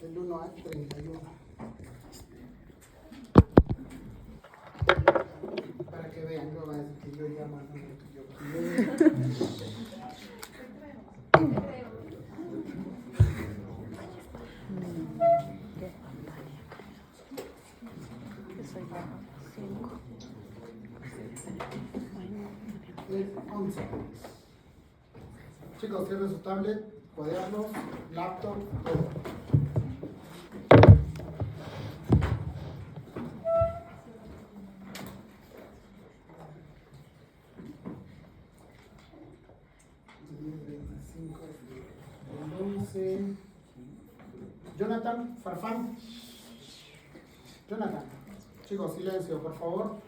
El 1 a 31. Para que vean, no va a decir que yo llamo al número que yo quiero. El 11. Chicos, tienen su tablet, cuadernos, laptop, todo. El 11. Jonathan Farfán. Jonathan. Chicos, silencio, por favor.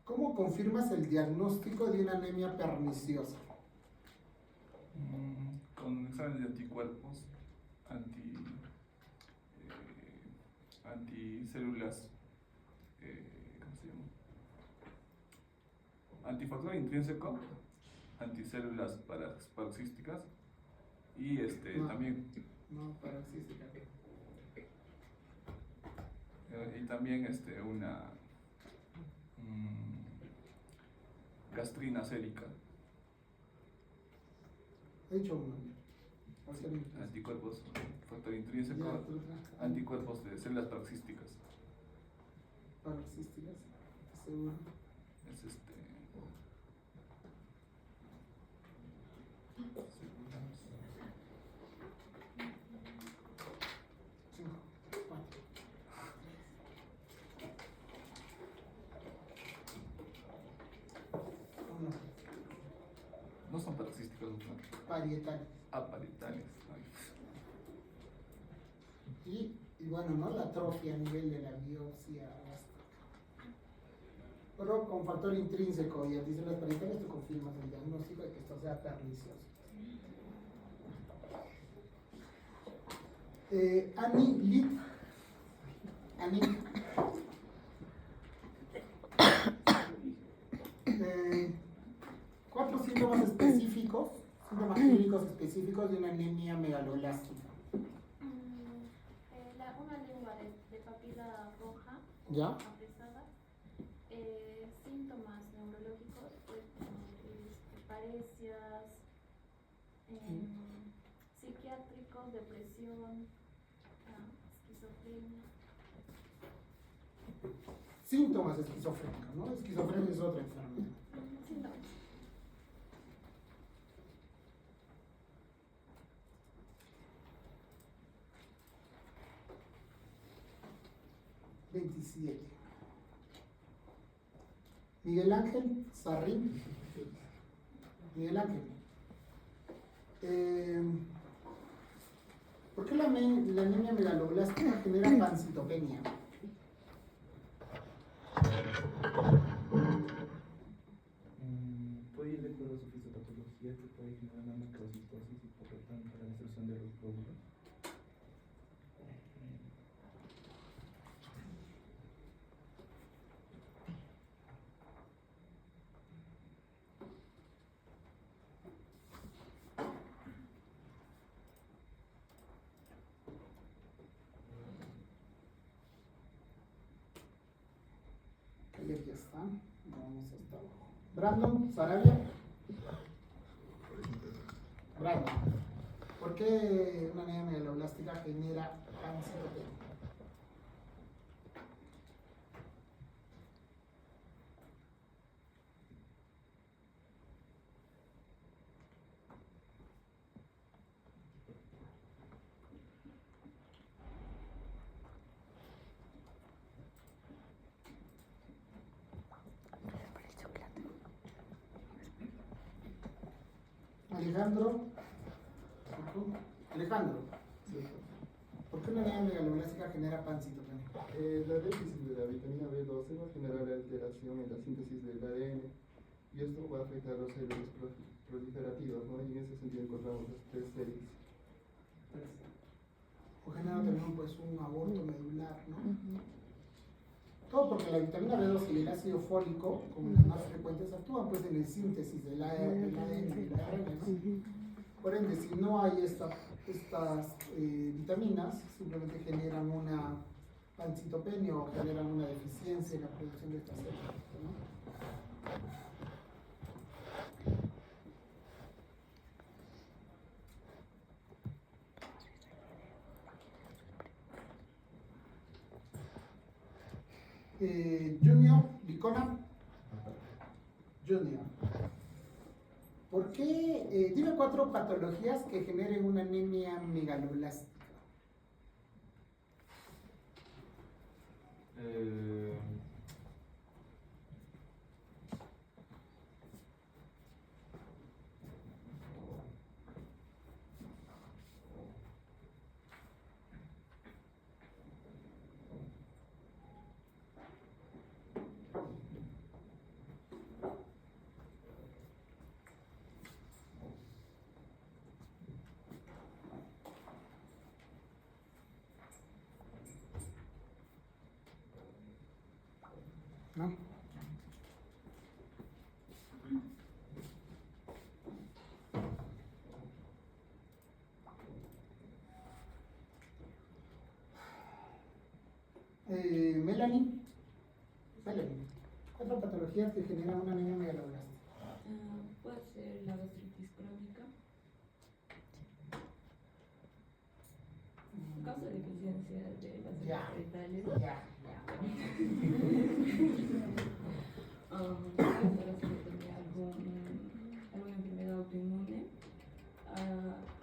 ¿Cómo confirmas el diagnóstico de una anemia perniciosa? Con exámenes de anticuerpos, anticélulas, ¿cómo se llama? Antifactor intrínseco, anticélulas paroxísticas y también. No, paroxística. Y también una gastrina sérica. He dicho uno. Anticuerpos, factor intrínseco, anticuerpos de células paroxísticas. Paroxísticas, seguro. Es No son paroxísticos, ¿no? Parietales. Parietales. Y bueno, ¿no? La atrofia a nivel de la biopsia. Pero con factor intrínseco y anticélulas parietales tú confirmas el diagnóstico de que esto sea pernicioso. Annie Litt. Annie. Cuatro síntomas específicos, síntomas clínicos específicos de una anemia megaloblástica. Una lengua de papila roja, ¿ya? apresada, síntomas neurológicos, pues, parecias, psiquiátricos, depresión, esquizofrenia. Síntomas esquizofrénicos, ¿no? Esquizofrenia es otra enfermedad. Síntomas. Miguel Ángel Sarrín. Miguel Ángel. ¿Por qué la anemia megaloblástica genera pancitopenia? Puede ir de acuerdo a su fisiopatología que puede generar una macrocistosis y por lo tanto la destrucción de los glóbulos. Ya está. Vamos hasta abajo. Brandon Sarabia. Brandon. ¿Por qué una anemia megaloblástica genera pancitopenia? Alejandro, ¿por qué una anemia megaloblástica genera pancitopenia? La déficit de la vitamina B12 va a generar alteración en la síntesis del ADN y esto va a afectar a los células proliferativas, ¿no? Y en ese sentido encontramos las 3 series. O genera también pues un aborto medular, ¿no? Todo porque la vitamina B2 y el ácido fólico, como las más frecuentes, actúan pues en el síntesis del ADN y la ARN, ¿no? Por ende, si no hay estas vitaminas, simplemente generan una pancitopenia o generan una deficiencia en la producción de estas células, ¿no? Junior, Licona, Junior. ¿Por qué? Dime 4 patologías que generen una anemia megaloblástica. ¿No? Melanie. 4 patologías que generan una anemia megaloblástica. Puede ser la gastritis crónica, causa de deficiencia de las Ya. retales. Ya. Alguna enfermedad autoinmune,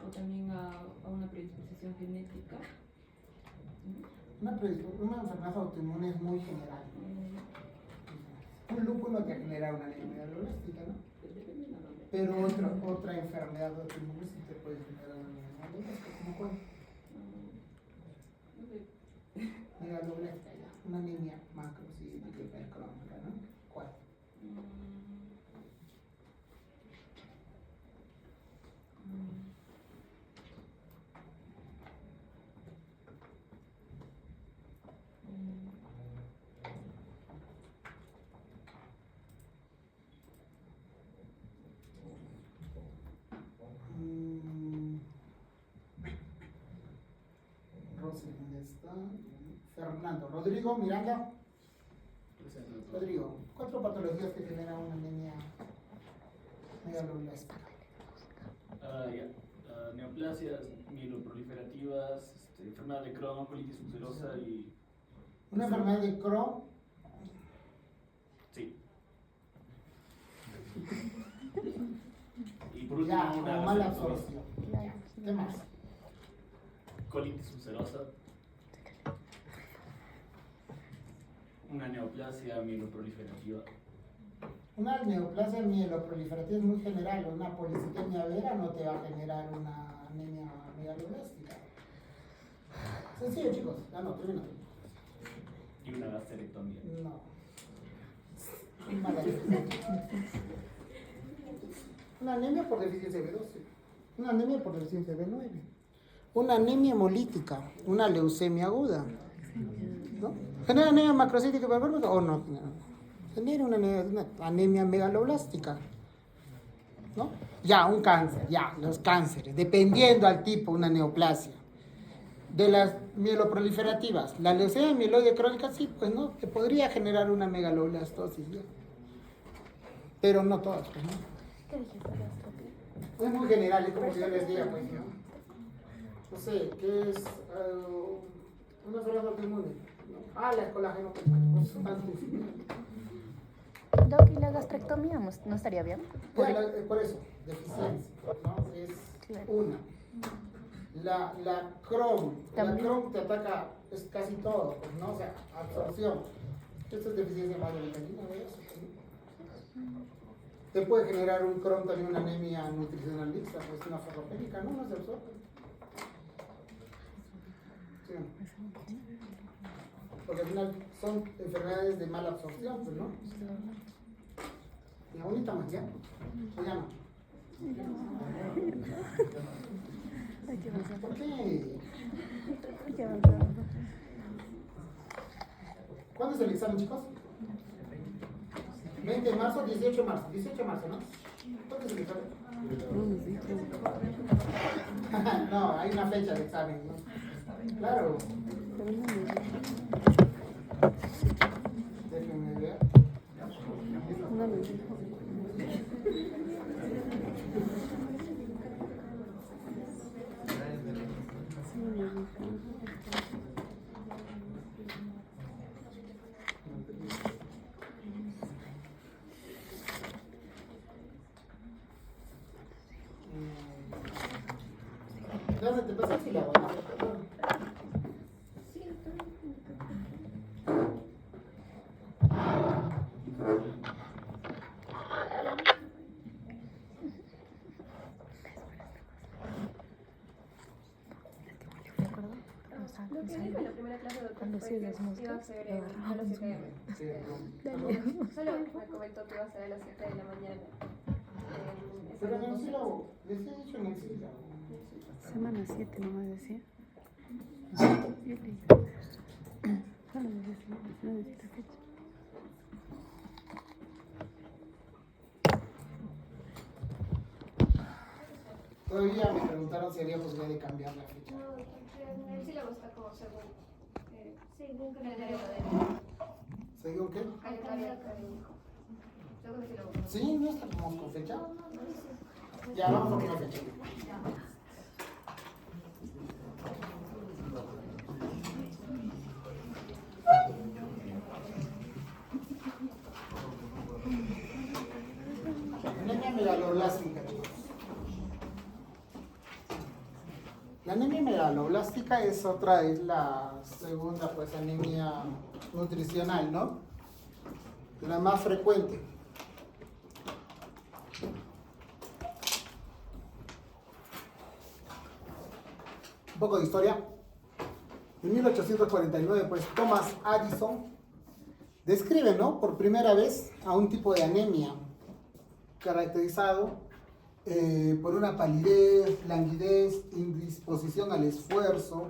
o también a una predisposición genética. Una enfermedad autoinmune es muy general. Un lúpulo te genera una anemia megaloblástica, ¿no? Pero otra enfermedad autoinmune sí te puede generar una anemia megaloblástica. ¿Cómo cuál? Megaloblástica, ya. Una anemia macrocítica hipercrónica, ¿no? ¿Cuál? Rosy, ¿dónde está? Fernando. Rodrigo, Miranda. Rodrigo, 4 patologías que generan una anemia megaloblástica. Neoplasias, mieloproliferativas, enfermedad de Crohn, colitis ulcerosa y... Una enfermedad de Crohn. Sí. Y por último, Ya, una como mala vasectomía. absorción. Ya. ¿Qué más? Colitis ulcerosa. Una neoplasia mieloproliferativa. Una neoplasia mieloproliferativa es muy general. Una policitemia vera no te va a generar una anemia megaloblástica. Sencillo, chicos. Ya no, termina. Y una gastrectomía. No. Mala idea. Una anemia por deficiencia de B12. Una anemia por deficiencia de B9. Una anemia hemolítica. Una leucemia aguda. ¿No? ¿Genera anemia macrocítica hipercrónica o no? Genera una anemia megaloblástica. ¿No? Ya, un cáncer, ya, los cánceres, dependiendo al tipo, una neoplasia. De las mieloproliferativas, la leucemia mieloide crónica, sí, pues no, que podría generar una megaloblastosis, ¿ya? Pero no todas, pues, ¿no? ¿Qué dijiste? Es muy general, es como si yo les diga, pues, ¿no? No sé, ¿qué es una enfermedad autoinmune? ¿No? La escolágeno. Doc, ¿y la gastrectomía no estaría bien? Por eso, deficiencia, ¿no? Es Claro. una. La Crohn te ataca es casi todo, pues, ¿no? O sea, absorción. Esto es deficiencia más de vitamina B. Te puede generar un Crohn también una anemia nutricional mixta, pues una ferropénica, ¿no? No se absorbe. Sí. Porque al final son enfermedades de mala absorción, pues, ¿no? Y bonita más, ¿ya? ¿O ya no? ¿Por qué? ¿Cuándo es el examen, chicos? 20 de marzo, 18 de marzo. 18 de marzo, ¿no? ¿Cuándo es el examen? No, hay una fecha de examen, ¿no? Claro. Déjenme ver. Ya se te pasó así la buena. Lo que dijo en la primera clase, doctor, Cuando fue sí, que las moscas, iba a ser lo a las 7 de la mañana. Sí, Solo me comentó que iba a ser a las 7 de la mañana. pero en el sílabo, les he dicho en el sílabo. Semana 7 nomás decía. Solo decía, no necesita fecha. Todavía me preguntaron si había posibilidad de cambiar la fecha. No, en el sílabo está como según calendario académico. ¿Según qué? Calendario académico. Según el sílabo. Sí, no estamos con fecha. Ya, vamos a poner fecha. Anemia megaloblástica, chicos. La anemia megaloblástica es la segunda pues anemia nutricional, ¿no? La más frecuente. Un poco de historia. En 1849, pues Thomas Addison describe, ¿no?, por primera vez a un tipo de anemia caracterizado por una palidez, languidez, indisposición al esfuerzo,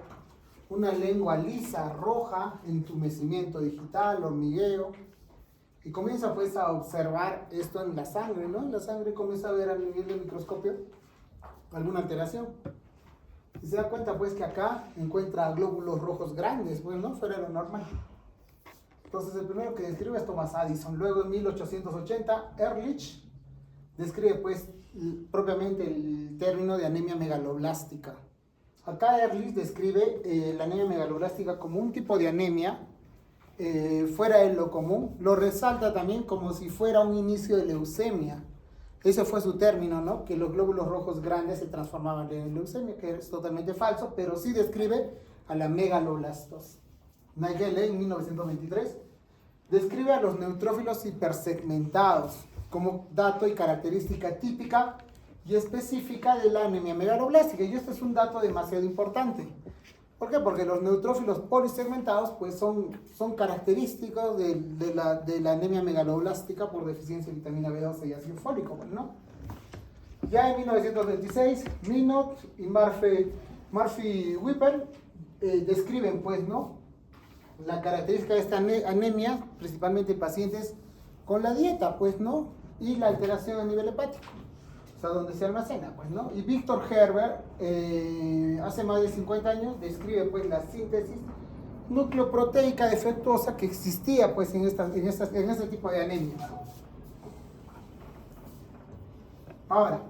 una lengua lisa, roja, entumecimiento digital, hormigueo, y comienza pues a observar esto en la sangre, ¿no? En la sangre comienza a ver al nivel del microscopio alguna alteración. Y se da cuenta pues que acá encuentra glóbulos rojos grandes, pues no, fuera de lo normal. Entonces el primero que describe es Thomas Addison. Luego en 1880 Ehrlich describe pues propiamente el término de anemia megaloblástica. Acá Ehrlich describe la anemia megaloblástica como un tipo de anemia fuera de lo común. Lo resalta también como si fuera un inicio de leucemia. Ese fue su término, ¿no? Que los glóbulos rojos grandes se transformaban en leucemia, que es totalmente falso, pero sí describe a la megaloblastosis. Nagel en 1923 describe a los neutrófilos hipersegmentados como dato y característica típica y específica de la anemia megaloblástica. Y este es un dato demasiado importante. ¿Por qué? Porque los neutrófilos polisegmentados pues son característicos de la anemia megaloblástica por deficiencia de vitamina B12 y ácido fólico, ¿no? Ya en 1926, Minot y Murphy-Whipple describen pues, ¿no?, la característica de esta anemia, principalmente en pacientes con la dieta, pues, ¿no?, y la alteración a nivel hepático, o sea, donde se almacena, pues, ¿no? Y Victor Herbert, hace más de 50 años, describe, pues, la síntesis nucleoproteica defectuosa que existía, pues, en este tipo de anemia. Ahora,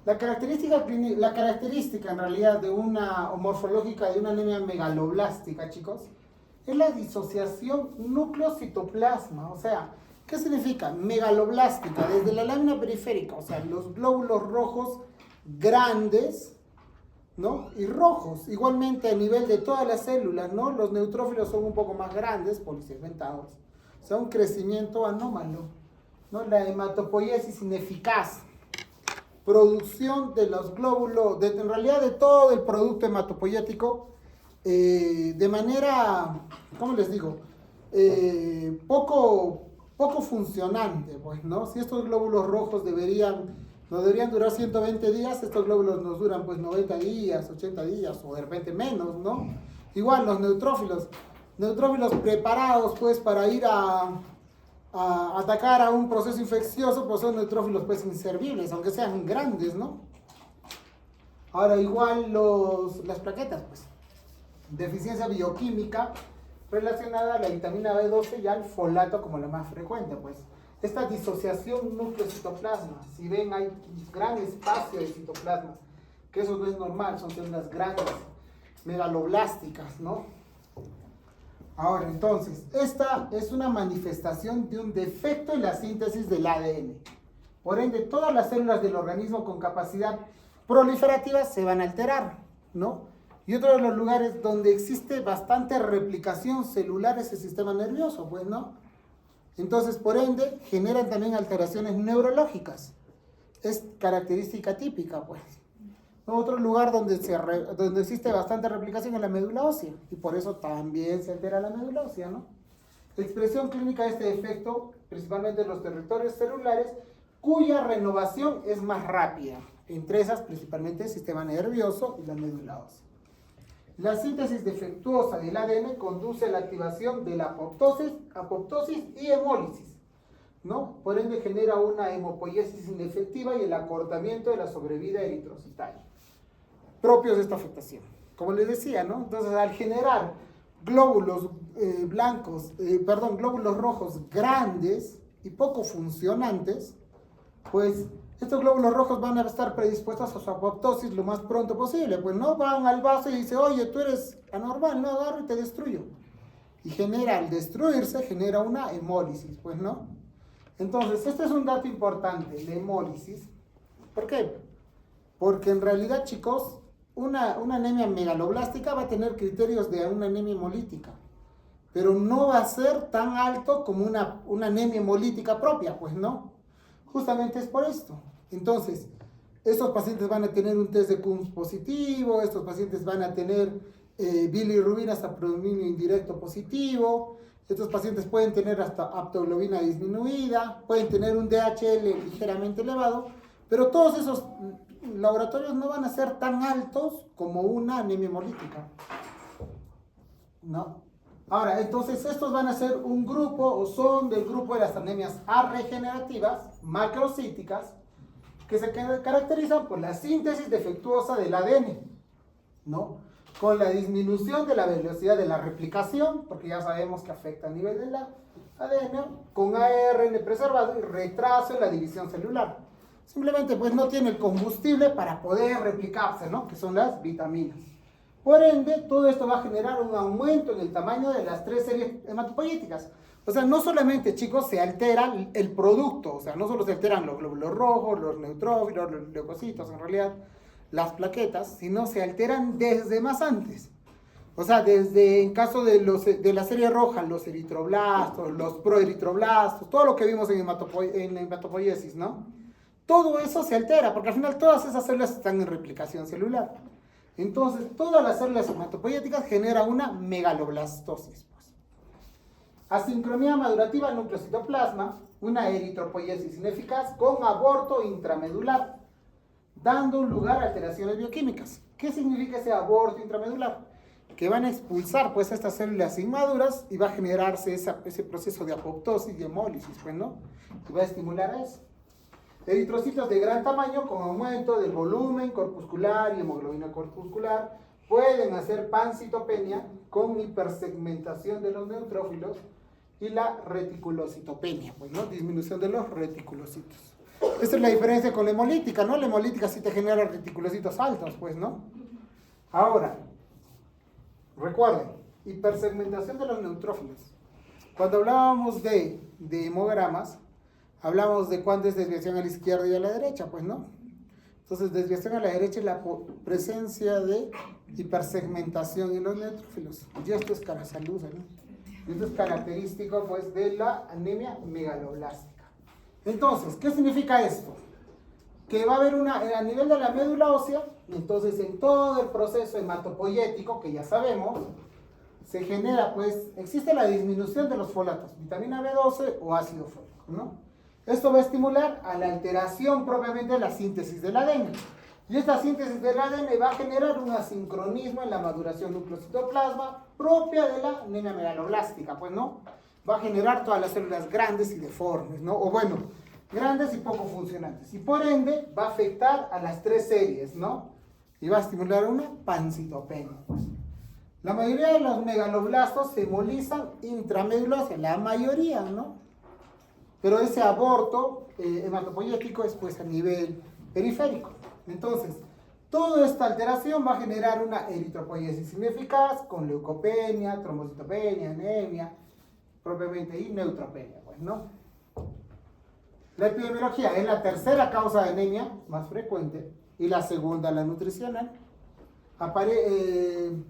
la característica en realidad de una, o morfológica de una anemia megaloblástica, chicos, es la disociación núcleo-citoplasma. O sea, ¿qué significa? Megaloblástica, desde la lámina periférica, o sea, los glóbulos rojos grandes, ¿no?, y rojos. Igualmente a nivel de todas las células, ¿no? Los neutrófilos son un poco más grandes, polisegmentados. O sea, un crecimiento anómalo, ¿no? La hematopoiesis ineficaz. Producción de los glóbulos, en realidad de todo el producto hematopoyético, de manera, ¿cómo les digo?, poco funcionante, pues, ¿no? Si estos glóbulos rojos nos deberían durar 120 días, estos glóbulos nos duran pues 90 días, 80 días, o de repente menos, ¿no? Igual los neutrófilos, neutrófilos preparados pues para ir a atacar a un proceso infeccioso, pues son neutrófilos pues inservibles, aunque sean grandes, ¿no? Ahora igual las plaquetas, pues, deficiencia bioquímica relacionada a la vitamina B12 y al folato como la más frecuente, pues. Esta disociación núcleo-citoplasma, si ven hay gran espacio de citoplasma, que eso no es normal, son células grandes, megaloblásticas, ¿no? Ahora, entonces, esta es una manifestación de un defecto en la síntesis del ADN. Por ende, todas las células del organismo con capacidad proliferativa se van a alterar, ¿no? Y otro de los lugares donde existe bastante replicación celular es el sistema nervioso, pues, ¿no? Entonces, por ende, generan también alteraciones neurológicas. Es característica típica, pues. Otro lugar donde existe bastante replicación es la médula ósea, y por eso también se altera la médula ósea, ¿no? Expresión clínica de este defecto, principalmente en los territorios celulares, cuya renovación es más rápida, entre esas principalmente el sistema nervioso y la médula ósea. La síntesis defectuosa del ADN conduce a la activación de la apoptosis y hemólisis, ¿no? Por ende genera una hemopoiesis inefectiva y el acortamiento de la sobrevida eritrocitaria, propios de esta afectación. Como les decía, ¿no? Entonces, al generar glóbulos glóbulos rojos grandes y poco funcionantes, pues estos glóbulos rojos van a estar predispuestos a su apoptosis lo más pronto posible. Pues no van al vaso y dicen, oye, tú eres anormal, no, agarro y te destruyo. Y al destruirse, genera una hemólisis, pues no. Entonces, este es un dato importante, la hemólisis. ¿Por qué? Porque en realidad, chicos, una anemia megaloblástica va a tener criterios de una anemia hemolítica, pero no va a ser tan alto como una anemia hemolítica propia, pues no. Justamente es por esto. Entonces, estos pacientes van a tener un test de Coombs positivo, estos pacientes van a tener bilirrubina hasta predominio indirecto positivo, estos pacientes pueden tener hasta aptoglobina disminuida, pueden tener un DHL ligeramente elevado, pero todos esos laboratorios no van a ser tan altos como una anemia hemolítica, ¿no? Ahora, entonces estos van a ser un grupo, o son del grupo de las anemias arregenerativas, macrocíticas, que se caracterizan por la síntesis defectuosa del ADN, ¿no? Con la disminución de la velocidad de la replicación, porque ya sabemos que afecta a nivel del ADN, con ARN preservado y retraso en la división celular. Simplemente pues no tiene el combustible para poder replicarse, ¿no? Que son las vitaminas. Por ende, todo esto va a generar un aumento en el tamaño de las 3 series hematopoyéticas. O sea, no solamente, chicos, se altera el producto, o sea, no solo se alteran los glóbulos rojos, los neutrófilos, los leucocitos, en realidad, las plaquetas, sino se alteran desde más antes. O sea, desde, en caso de la serie roja, los eritroblastos, los proeritroblastos, todo lo que vimos en la hematopoiesis, ¿no? Todo eso se altera, porque al final todas esas células están en replicación celular. Entonces, todas las células hematopoyéticas generan una megaloblastosis. Pues. Asincronía madurativa núcleo-citoplasma, una eritropoiesis ineficaz con aborto intramedular, dando lugar a alteraciones bioquímicas. ¿Qué significa ese aborto intramedular? Que van a expulsar pues estas células inmaduras y va a generarse ese proceso de apoptosis y hemólisis, pues, ¿no? Y va a estimular a eso. Eritrocitos de gran tamaño con aumento del volumen corpuscular y hemoglobina corpuscular pueden hacer pancitopenia con hipersegmentación de los neutrófilos y la reticulocitopenia, pues, ¿no? Disminución de los reticulocitos. Esta es la diferencia con la hemolítica, ¿no? La hemolítica sí te genera reticulocitos altos, pues, ¿no? Ahora, recuerden, hipersegmentación de los neutrófilos. Cuando hablábamos de hemogramas, hablamos de cuánto es desviación a la izquierda y a la derecha, pues, ¿no? Entonces, desviación a la derecha es la presencia de hipersegmentación en los neutrófilos. Y esto es carasalusa, ¿no? Esto es característico, pues, de la anemia megaloblástica. Entonces, ¿qué significa esto? Que va a haber a nivel de la médula ósea, entonces en todo el proceso hematopoyético, que ya sabemos, se genera, pues, existe la disminución de los folatos, vitamina B12 o ácido fólico, ¿no? Esto va a estimular a la alteración propiamente de la síntesis del ADN. Y esta síntesis del ADN va a generar un asincronismo en la maduración nucleocitoplasma propia de la anemia megaloblástica, pues, ¿no? Va a generar todas las células grandes y deformes, ¿no? O bueno, grandes y poco funcionantes. Y por ende va a afectar a las 3 series, ¿no? Y va a estimular una pancitopenia, pues. La mayoría de los megaloblastos se hemolizan intramedulosa, la mayoría, ¿no? Pero ese aborto hematopoyético es pues a nivel periférico. Entonces, toda esta alteración va a generar una eritropoiesis ineficaz con leucopenia, trombocitopenia, anemia, propiamente, y neutropenia, pues, ¿no? La epidemiología es la tercera causa de anemia más frecuente y la segunda la nutricional. Aparición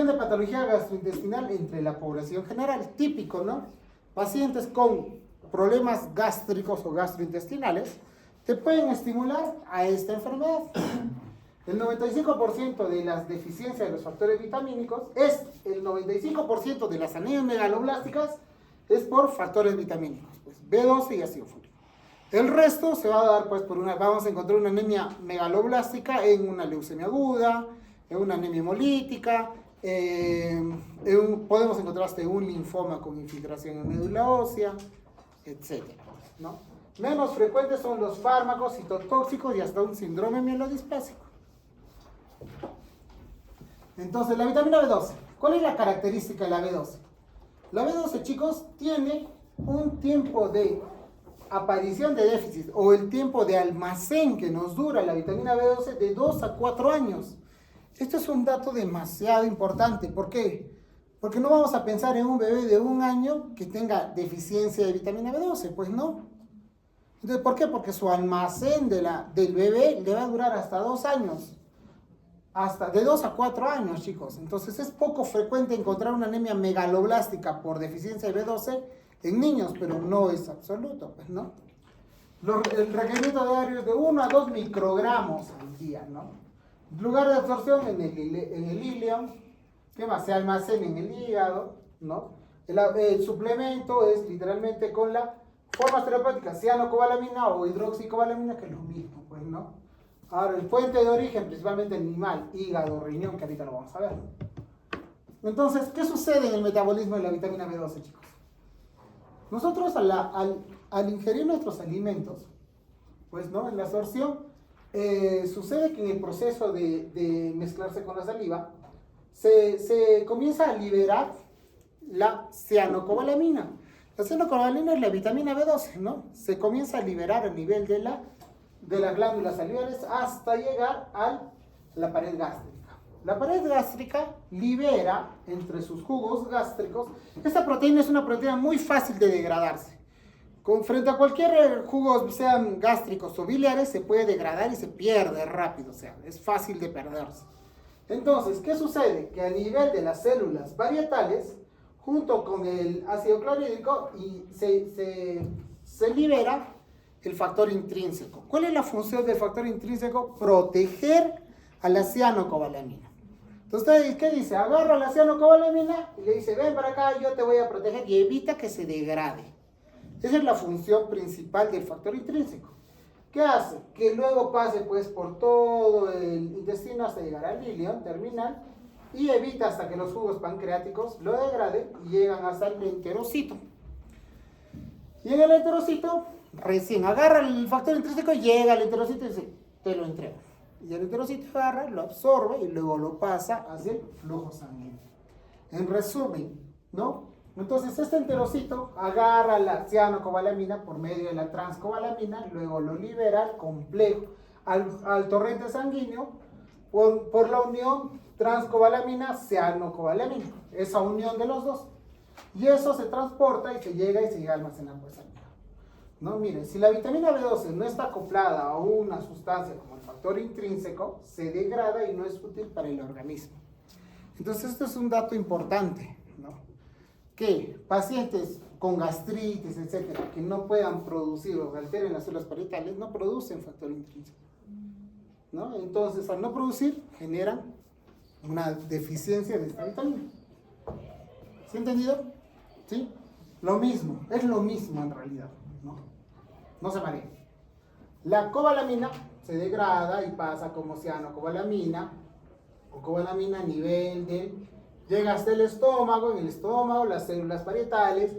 de patología gastrointestinal entre la población general, típico, ¿no? Pacientes con problemas gástricos o gastrointestinales te pueden estimular a esta enfermedad. El 95% de las deficiencias de los factores vitamínicos el 95% de las anemias megaloblásticas es por factores vitamínicos, pues B12 y ácido fólico. El resto se va a dar pues vamos a encontrar una anemia megaloblástica en una leucemia aguda, en una anemia hemolítica, podemos encontrar hasta un linfoma con infiltración en médula ósea, etc., ¿no? Menos frecuentes son los fármacos citotóxicos y hasta un síndrome mielodisplásico. Entonces, la vitamina B12. ¿Cuál es la característica de la B12? La B12, chicos, tiene un tiempo de aparición de déficit o el tiempo de almacén que nos dura la vitamina B12 de 2 a 4 años. Esto es un dato demasiado importante. ¿Por qué? Porque no vamos a pensar en un bebé de 1 año que tenga deficiencia de vitamina B12, pues no. Entonces, ¿por qué? Porque su almacén del bebé le va a durar hasta 2 años. Hasta de 2 a 4 años, chicos. Entonces, es poco frecuente encontrar una anemia megaloblástica por deficiencia de B12 en niños, pero no es absoluto, pues, ¿no? El requerimiento diario es de 1 a 2 microgramos al día, ¿no? Lugar de absorción en el ileum. ¿Qué más? Se almacena en el hígado, ¿no? El suplemento es literalmente con la formas terapéuticas, cianocobalamina o hidroxicobalamina, que es lo mismo, pues, ¿no? Ahora, el fuente de origen, principalmente animal, hígado, riñón, que ahorita lo vamos a ver. Entonces, ¿qué sucede en el metabolismo de la vitamina B12, chicos? Nosotros al ingerir nuestros alimentos, pues, ¿no? En la absorción, sucede que en el proceso de mezclarse con la saliva, se comienza a liberar la cianocobalamina. La cianocobalamina es la vitamina B12, ¿no? Se comienza a liberar a nivel de las glándulas salivares hasta llegar a la pared gástrica. La pared gástrica libera entre sus jugos gástricos. Esta proteína es una proteína muy fácil de degradarse. Frente a cualquier jugo, sean gástricos o biliares, se puede degradar y se pierde rápido, o sea, es fácil de perderse. Entonces, ¿qué sucede? Que a nivel de las células varietales, junto con el ácido clorhídrico, se libera el factor intrínseco. ¿Cuál es la función del factor intrínseco? Proteger a la cianocobalamina. Entonces, ¿qué dice? Agarra la cianocobalamina y le dice, ven para acá, yo te voy a proteger, y evita que se degrade. Esa es la función principal del factor intrínseco. ¿Qué hace? Que luego pase pues por todo el intestino hasta llegar al ileum terminal y evita hasta que los jugos pancreáticos lo degraden y llegan hasta el enterocito. Y en el enterocito, recién agarra el factor intrínseco, llega al enterocito y dice, te lo entrego. Y el enterocito agarra, lo absorbe y luego lo pasa hacia el flujo sanguíneo. En resumen, ¿no? Entonces este enterocito agarra la cianocobalamina por medio de la transcobalamina, luego lo libera al complejo, al torrente sanguíneo por la unión transcobalamina-cianocobalamina, esa unión de los dos. Y eso se transporta y se llega a almacenar por sanguíneo. No, miren, si la vitamina B12 no está acoplada a una sustancia como el factor intrínseco, se degrada y no es útil para el organismo. Entonces esto es un dato importante, ¿no? Que pacientes con gastritis, etcétera, que no puedan producir o alteren las células parietales, no producen factor intrínseco, ¿no? Entonces, al no producir, generan una deficiencia de esta vitamina. ¿Sí entendido? ¿Sí? Lo mismo, es lo mismo en realidad, ¿no? No se mareen. La cobalamina se degrada y pasa como cianocobalamina o cobalamina a nivel del... Llega hasta el estómago, en el estómago las células parietales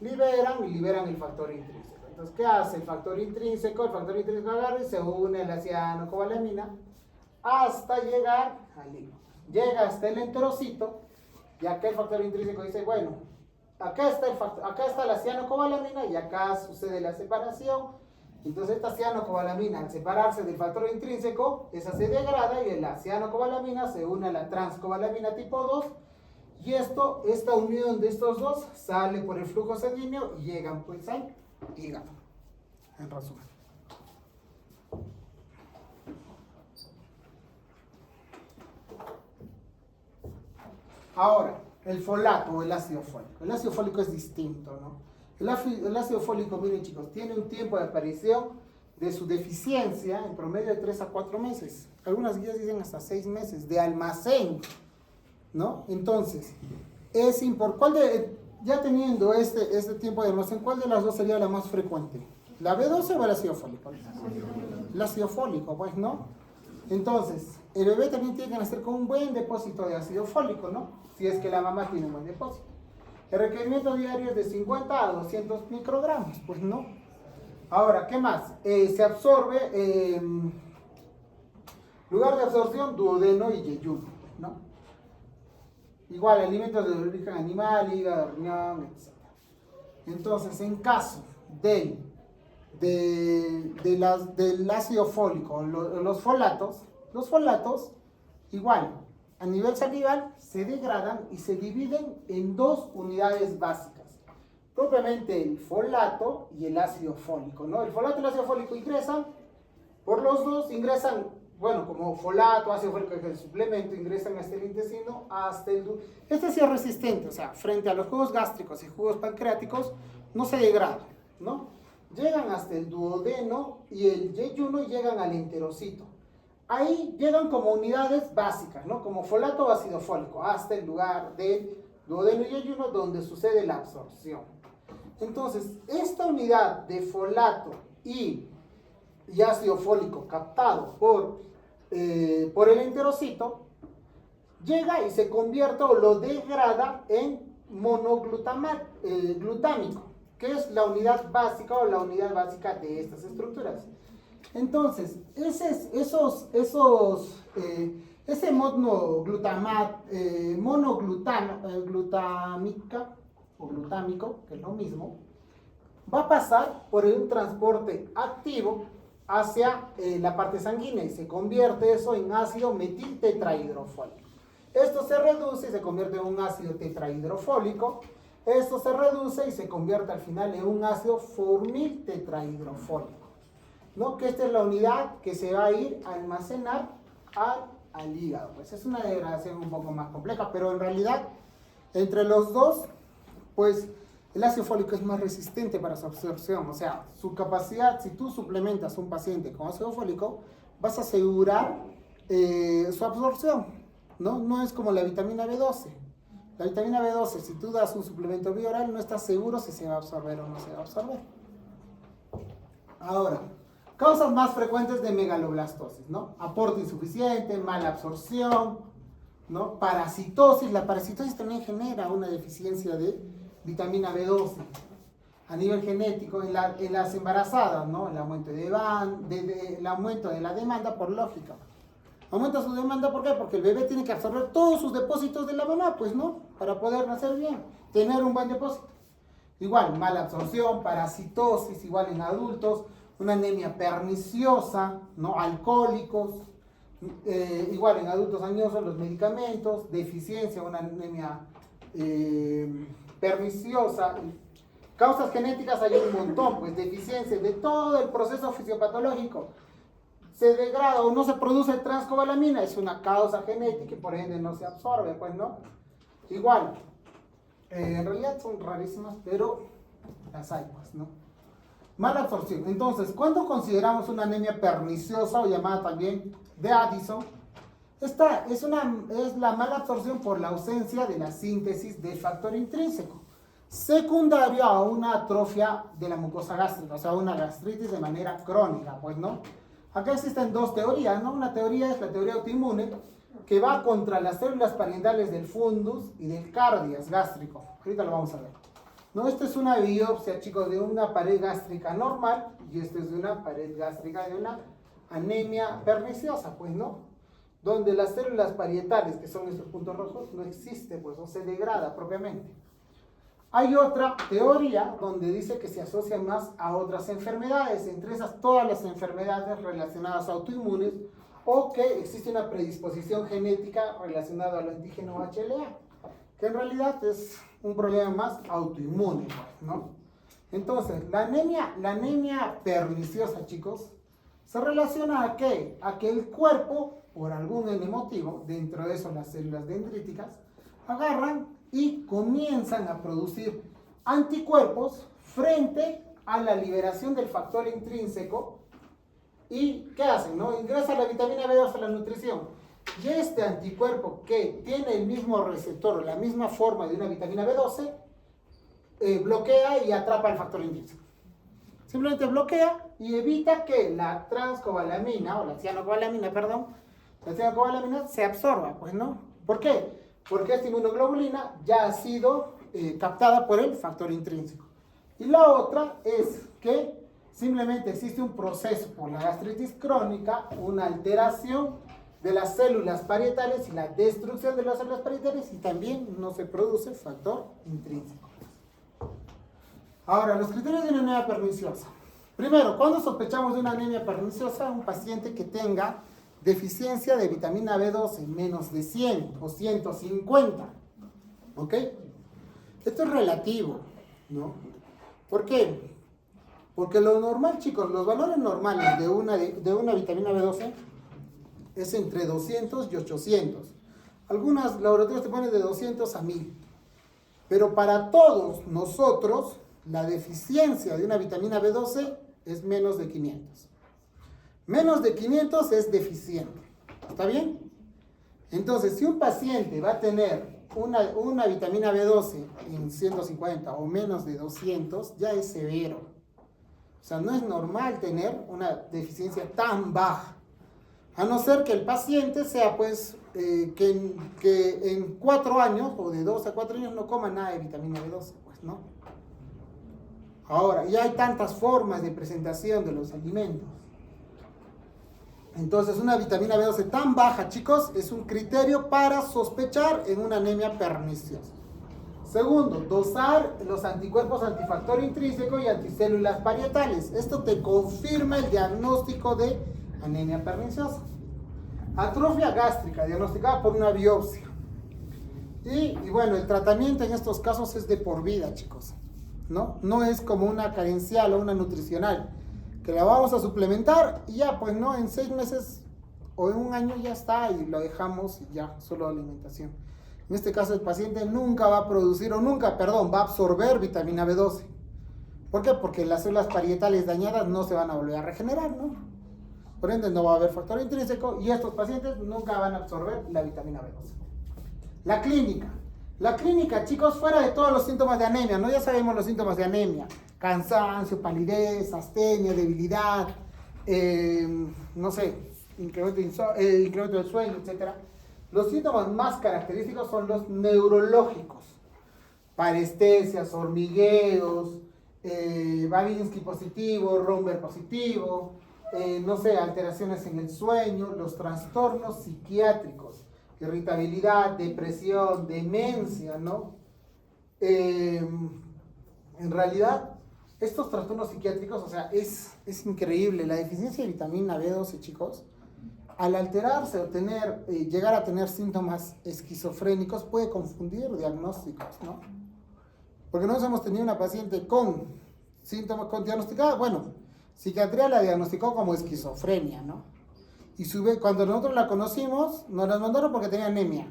liberan el factor intrínseco. Entonces, ¿qué hace el factor intrínseco? El factor intrínseco agarra y se une a la cianocobalamina hasta llegar al hígado. Llega hasta el enterocito y acá el factor intrínseco dice, bueno, acá está la cianocobalamina y acá sucede la separación. Entonces esta cianocobalamina, al separarse del factor intrínseco, esa se degrada y la cianocobalamina se une a la transcobalamina tipo 2 y esta unión de estos dos sale por el flujo sanguíneo y llegan pues al hígado, en resumen. Ahora, el folato o el ácido fólico. El ácido fólico es distinto, ¿no? El ácido fólico, miren chicos, tiene un tiempo de aparición de su deficiencia en promedio de 3 a 4 meses. Algunas guías dicen hasta 6 meses de almacén, ¿no? Entonces, es importante, ya teniendo este tiempo de almacén, ¿cuál de las dos sería la más frecuente? ¿La B12 o el ácido fólico? El ácido fólico, pues, ¿no? Entonces, el bebé también tiene que nacer con un buen depósito de ácido fólico, ¿no? Si es que la mamá tiene un buen depósito. El requerimiento diario es de 50 a 200 microgramos, pues no. Ahora, ¿qué más? Se absorbe, lugar de absorción, duodeno y yeyuno, ¿no? Igual, alimentos de origen animal, hígado, riñón, etc. Entonces, en caso del ácido fólico, los folatos, igual, a nivel salival se degradan y se dividen en dos unidades básicas. Propiamente el folato y el ácido fólico, ¿no? El folato y el ácido fólico ingresan, por los dos ingresan, bueno, como folato, ácido fólico, que es el suplemento, ingresan hasta el intestino, hasta el... Este sí es resistente, o sea, frente a los jugos gástricos y jugos pancreáticos, no se degrada, ¿no? Llegan hasta el duodeno y el yeyuno y llegan al enterocito. Ahí llegan como unidades básicas, ¿no? Como folato o ácido fólico, hasta el lugar del duodeno y yeyuno donde sucede la absorción. Entonces, esta unidad de folato y ácido fólico captado por el enterocito llega y se convierte o lo degrada en monoglutámico, que es la unidad básica o la unidad básica de estas estructuras. Entonces, ese monoglutámico, que es lo mismo, va a pasar por un transporte activo hacia la parte sanguínea y se convierte eso en ácido metiltetrahidrofólico. Esto se reduce y se convierte en un ácido tetrahidrofólico. Esto se reduce y se convierte al final en un ácido formiltetrahidrofólico, ¿no? Que esta es la unidad que se va a ir a almacenar al hígado. Pues es una degradación un poco más compleja, pero en realidad entre los dos, pues el ácido fólico es más resistente para su absorción. O sea, su capacidad, si tú suplementas a un paciente con ácido fólico, vas a asegurar su absorción, ¿no? No es como la vitamina B12. La vitamina B12, si tú das un suplemento bioral, no estás seguro si se va a absorber o no se va a absorber. Ahora, causas más frecuentes de megaloblastosis, ¿no? Aporte insuficiente, mala absorción, ¿no? Parasitosis. La parasitosis también genera una deficiencia de vitamina B12. A nivel genético, en las embarazadas, ¿no? El aumento el aumento de la demanda, por lógica. Aumenta su demanda, ¿por qué? Porque el bebé tiene que absorber todos sus depósitos de la mamá, pues, ¿no? Para poder nacer bien, tener un buen depósito. Igual, mala absorción, parasitosis, igual en adultos, una anemia perniciosa, ¿no? Alcohólicos, igual en adultos añosos los medicamentos, deficiencia, una anemia perniciosa. Causas genéticas hay un montón, pues deficiencia de todo el proceso fisiopatológico. Se degrada o no se produce transcobalamina, es una causa genética y por ende no se absorbe, pues, ¿no? Igual, en realidad son rarísimas, pero las hay, pues, ¿no? Mala absorción. Entonces, ¿cuándo consideramos una anemia perniciosa o llamada también de Addison? Esta es la mala absorción por la ausencia de la síntesis del factor intrínseco. secundario a una atrofia de la mucosa gástrica, o sea, una gastritis de manera crónica, pues, ¿no? Acá existen dos teorías, ¿no? Una teoría es la teoría autoinmune, que va contra las células parietales del fundus y del cardias gástrico. Ahorita lo vamos a ver. ¿No? Esta es una biopsia, chicos, de una pared gástrica normal, y esta es de una pared gástrica de una anemia perniciosa, pues, ¿no? Donde las células parietales, que son estos puntos rojos, no existe, pues, no se degrada propiamente. Hay otra teoría donde dice que se asocia más a otras enfermedades, entre esas todas las enfermedades relacionadas a autoinmunes, o que existe una predisposición genética relacionada al antígeno HLA, que en realidad es un problema más autoinmune, ¿no? Entonces, la anemia perniciosa, chicos, se relaciona a ¿qué? A que el cuerpo, por algún motivo, dentro de eso las células dendríticas, agarran y comienzan a producir anticuerpos frente a la liberación del factor intrínseco. ¿Y qué hacen? ¿No? Ingresa la vitamina B2 a la nutrición. Y este anticuerpo que tiene el mismo receptor, la misma forma de una vitamina B12, bloquea y atrapa el factor intrínseco. Simplemente bloquea y evita que la transcobalamina, o la cianocobalamina, perdón, la cianocobalamina se absorba, pues, ¿no? ¿Por qué? Porque esta inmunoglobulina ya ha sido captada por el factor intrínseco. Y la otra es que simplemente existe un proceso por la gastritis crónica, una alteración de las células parietales y la destrucción de las células parietales, y también no se produce factor intrínseco. Ahora, los criterios de una anemia perniciosa. Primero, ¿cuándo sospechamos de una anemia perniciosa? Un paciente que tenga deficiencia de vitamina B12 menos de 100 o 150. ¿Ok? Esto es relativo, ¿no? ¿Por qué? Porque lo normal, chicos, los valores normales de una vitamina B12 es entre 200 y 800. Algunos laboratorios te ponen de 200 a 1000. Pero para todos nosotros, la deficiencia de una vitamina B12 es menos de 500. Menos de 500 es deficiente. ¿Está bien? Entonces, si un paciente va a tener una vitamina B12 en 150 o menos de 200, ya es severo. O sea, no es normal tener una deficiencia tan baja. A no ser que el paciente sea, pues, que en 4 años, o de 2 a 4 años, no coma nada de vitamina B12, pues, ¿no? Ahora, ya hay tantas formas de presentación de los alimentos. Entonces, una vitamina B12 tan baja, chicos, es un criterio para sospechar en una anemia perniciosa. Segundo, dosar los anticuerpos antifactor intrínseco y anticélulas parietales. Esto te confirma el diagnóstico de anemia perniciosa. Atrofia gástrica, diagnosticada por una biopsia. Y bueno, el tratamiento en estos casos es de por vida, chicos. No es como una carencial o una nutricional, que la vamos a suplementar y ya, pues, ¿no? En 6 meses o en 1 año ya está y lo dejamos y ya, solo alimentación. En este caso, el paciente nunca va a producir, va a absorber vitamina B12. ¿Por qué? Porque las células parietales dañadas no se van a volver a regenerar, ¿no? Por ende, no va a haber factor intrínseco y estos pacientes nunca van a absorber la vitamina B12. La clínica, chicos, fuera de todos los síntomas de anemia, ¿no? Ya sabemos los síntomas de anemia: cansancio, palidez, astenia, debilidad, incremento del sueño, etc. Los síntomas más característicos son los neurológicos: parestesias, hormigueos, Babinski positivo, Romberg positivo, alteraciones en el sueño, los trastornos psiquiátricos, irritabilidad, depresión, demencia, ¿no? En realidad, estos trastornos psiquiátricos, o sea, es increíble. La deficiencia de vitamina B12, chicos, al alterarse o llegar a tener síntomas esquizofrénicos, puede confundir diagnósticos, ¿no? Porque nosotros hemos tenido una paciente con síntomas diagnosticadas, psiquiatría la diagnosticó como esquizofrenia, ¿no? Y cuando nosotros la conocimos, nos la mandaron porque tenía anemia.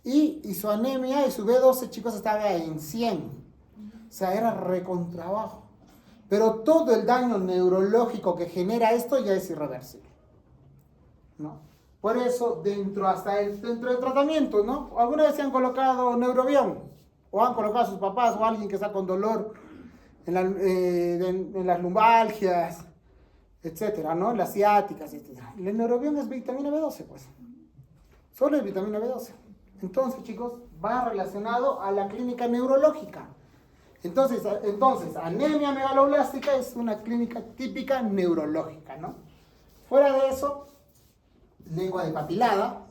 Y su anemia y su B12, chicos, estaba en 100. O sea, era recontrabajo. Pero todo el daño neurológico que genera esto ya es irreversible, ¿no? Por eso, dentro del tratamiento, ¿no? Alguna vez se han colocado Neurobión. o han colocado a sus papás o a alguien que está con dolor en las lumbalgias, etcétera, ¿no? Las ciáticas, etcétera. El neurobión es vitamina B12, pues. Solo es vitamina B12. Entonces, chicos, va relacionado a la clínica neurológica. Entonces, anemia megaloblástica es una clínica típica neurológica, ¿no? Fuera de eso, lengua depapilada,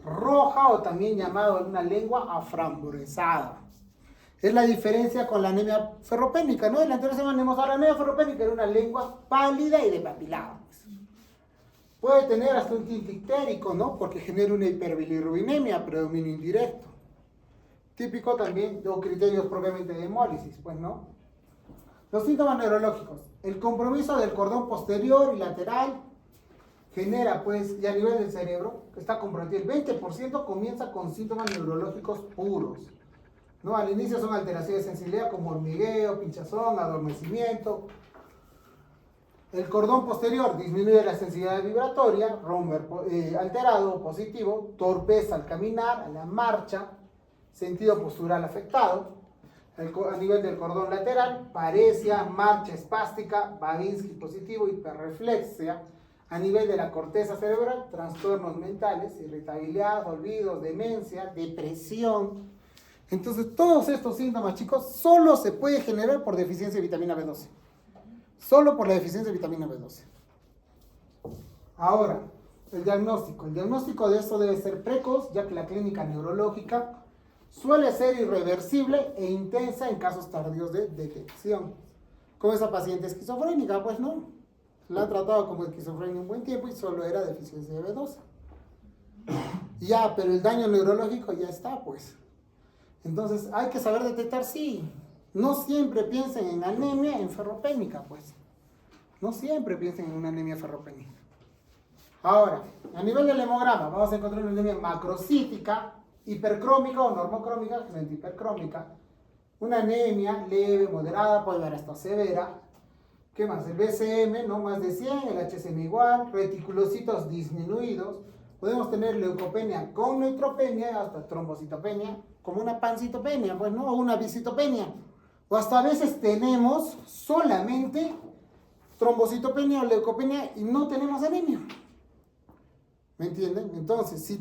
roja o también llamado una lengua aframburesada. Es la diferencia con la anemia ferropénica, ¿no? En la anterior semana hemos hablado de la anemia ferropénica, era una lengua pálida y depapilada. Puede tener hasta un tinte ictérico, ¿no? Porque genera una hiperbilirrubinemia, predominio indirecto. Típico también de criterios propiamente de hemólisis, pues, ¿no? Los síntomas neurológicos. El compromiso del cordón posterior y lateral genera, pues, y a nivel del cerebro, que está comprometido, el 20% comienza con síntomas neurológicos puros, ¿no? Al inicio son alteraciones de sensibilidad como hormigueo, pinchazón, adormecimiento. El cordón posterior disminuye la sensibilidad vibratoria, Romer alterado o positivo, torpeza al caminar, a la marcha, sentido postural afectado. A nivel del cordón lateral, paresia, marcha espástica, Babinski positivo, hiperreflexia. A nivel de la corteza cerebral, trastornos mentales, irritabilidad, olvidos, demencia, depresión. Entonces, todos estos síntomas, chicos, solo se puede generar por deficiencia de vitamina B12. Solo por la deficiencia de vitamina B12. Ahora, el diagnóstico. El diagnóstico de esto debe ser precoz, ya que la clínica neurológica suele ser irreversible e intensa en casos tardíos de detección. Como esa paciente esquizofrénica, pues no. La han tratado como esquizofrenia un buen tiempo y solo era deficiencia de B12. Ya, pero el daño neurológico ya está, pues. Entonces, hay que saber detectar, sí. No siempre piensen en anemia en ferropénica, pues. No siempre piensen en una anemia ferropénica. Ahora, a nivel del hemograma, vamos a encontrar una anemia macrocítica, hipercrómica o normocrómica, que es hipercrómica. Una anemia leve, moderada, puede llegar hasta severa. ¿Qué más? El BCM, no más de 100, el HCM igual, reticulocitos disminuidos. Podemos tener leucopenia con neutropenia, hasta trombocitopenia, como una pancitopenia, pues, ¿no? O una bicitopenia. O hasta a veces tenemos solamente trombocitopenia o leucopenia y no tenemos anemia. ¿Me entienden? Entonces, si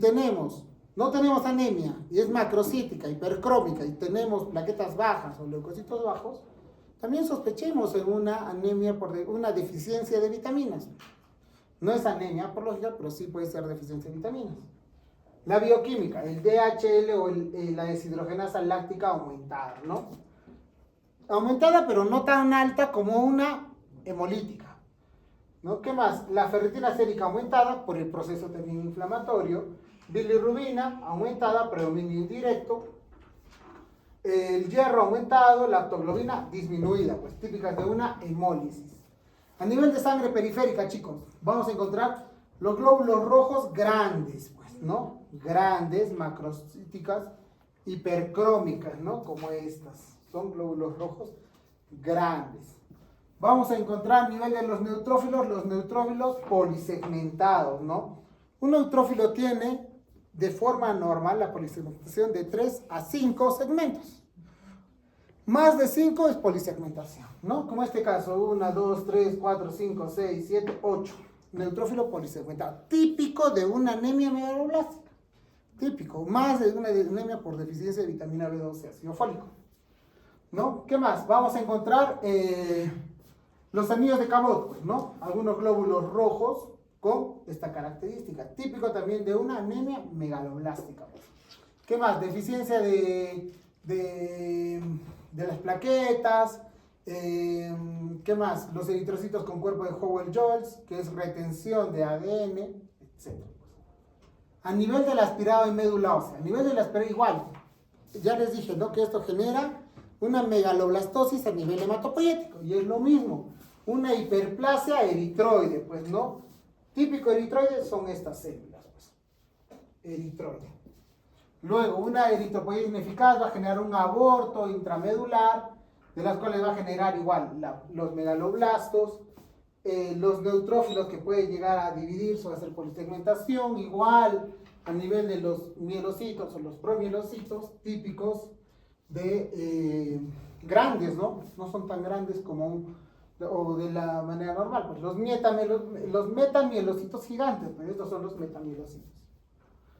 no tenemos anemia y es macrocítica, hipercrómica y tenemos plaquetas bajas o leucocitos bajos, también sospechemos en una anemia por una deficiencia de vitaminas. No es anemia por lógica, pero sí puede ser deficiencia de vitaminas. La bioquímica, el DHL o la deshidrogenasa láctica aumentada, ¿no? Aumentada, pero no tan alta como una hemolítica, ¿no? ¿Qué más? La ferritina sérica aumentada por el proceso también inflamatorio, bilirrubina aumentada, predominio indirecto, el hierro aumentado, la lactoglobina disminuida, pues típicas de una hemólisis. A nivel de sangre periférica, chicos, vamos a encontrar los glóbulos rojos grandes, pues, ¿no? Grandes, macrocíticas, hipercrómicas, ¿no? Como estas. Son glóbulos rojos grandes. Vamos a encontrar a nivel de los neutrófilos polisegmentados, ¿no? Un neutrófilo tiene de forma normal la polisegmentación de 3 a 5 segmentos. Más de 5 es polisegmentación, ¿no? Como este caso, 1, 2, 3, 4, 5, 6, 7, 8. Neutrófilo polisegmentado. Típico de una anemia megaloblástica. Típico. Más de una anemia por deficiencia de vitamina B12, ácido fólico. ¿No? ¿Qué más? Vamos a encontrar los anillos de Cabot, pues, ¿no? Algunos glóbulos rojos con esta característica. Típico también de una anemia megaloblástica. Pues. ¿Qué más? Deficiencia de las plaquetas. ¿Qué más? Los eritrocitos con cuerpo de Howell-Jones, que es retención de ADN, etc. A nivel del aspirado en médula ósea. A nivel del aspirado igual. Ya les dije, ¿no? Que esto genera una megaloblastosis a nivel hematopoyético. Y es lo mismo. Una hiperplasia eritroide, pues, ¿no? Típico eritroide son estas células, pues. Eritroide. Luego, una eritropoiesis ineficaz va a generar un aborto intramedular, de las cuales va a generar igual los megaloblastos, los neutrófilos que pueden llegar a dividirse o hacer polisegmentación, igual a nivel de los mielocitos o los promielocitos típicos grandes, ¿no? No son tan grandes como o de la manera normal. Pues los metamielocitos gigantes, pues estos son los metamielocitos.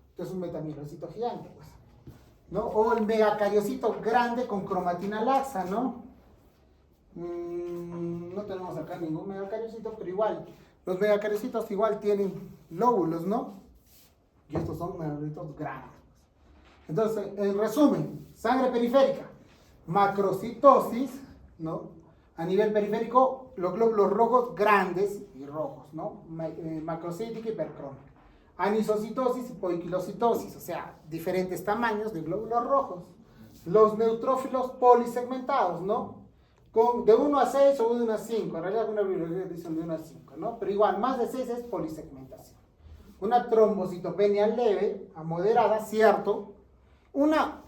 Esto es un metamielocito gigante, pues, ¿no? O el megacariocito grande con cromatina laxa, ¿no? No tenemos acá ningún megacariocito, pero igual, los megacariocitos igual tienen lóbulos, ¿no? Y estos son megacariocitos grandes. Entonces, en resumen, sangre periférica, macrocitosis, ¿no? A nivel periférico, los glóbulos rojos grandes y rojos, ¿no? Macrocítica y hipercrónica. Anisocitosis y poiquilocitosis, o sea, diferentes tamaños de glóbulos rojos. Los neutrófilos polisegmentados, ¿no? De 1 a 6 o de 1 a 5, en realidad algunas bibliografías dicen de 1 a 5, ¿no? Pero igual, más de 6 es polisegmentación. Una trombocitopenia leve a moderada, ¿cierto?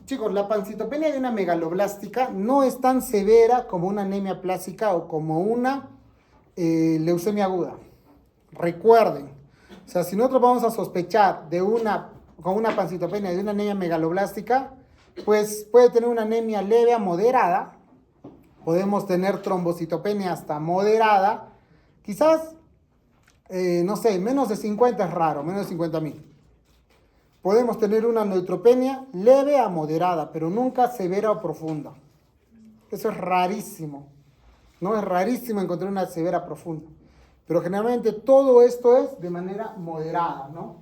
Chicos, la pancitopenia de una megaloblástica no es tan severa como una anemia plástica o como una leucemia aguda. Recuerden, o sea, si nosotros vamos a sospechar con una pancitopenia de una anemia megaloblástica, pues puede tener una anemia leve a moderada, podemos tener trombocitopenia hasta moderada, quizás, no sé, menos de 50 es raro, menos de 50.000. Podemos tener una neutropenia leve a moderada, pero nunca severa o profunda. Eso es rarísimo. No es rarísimo encontrar una severa profunda. Pero generalmente todo esto es de manera moderada, ¿no?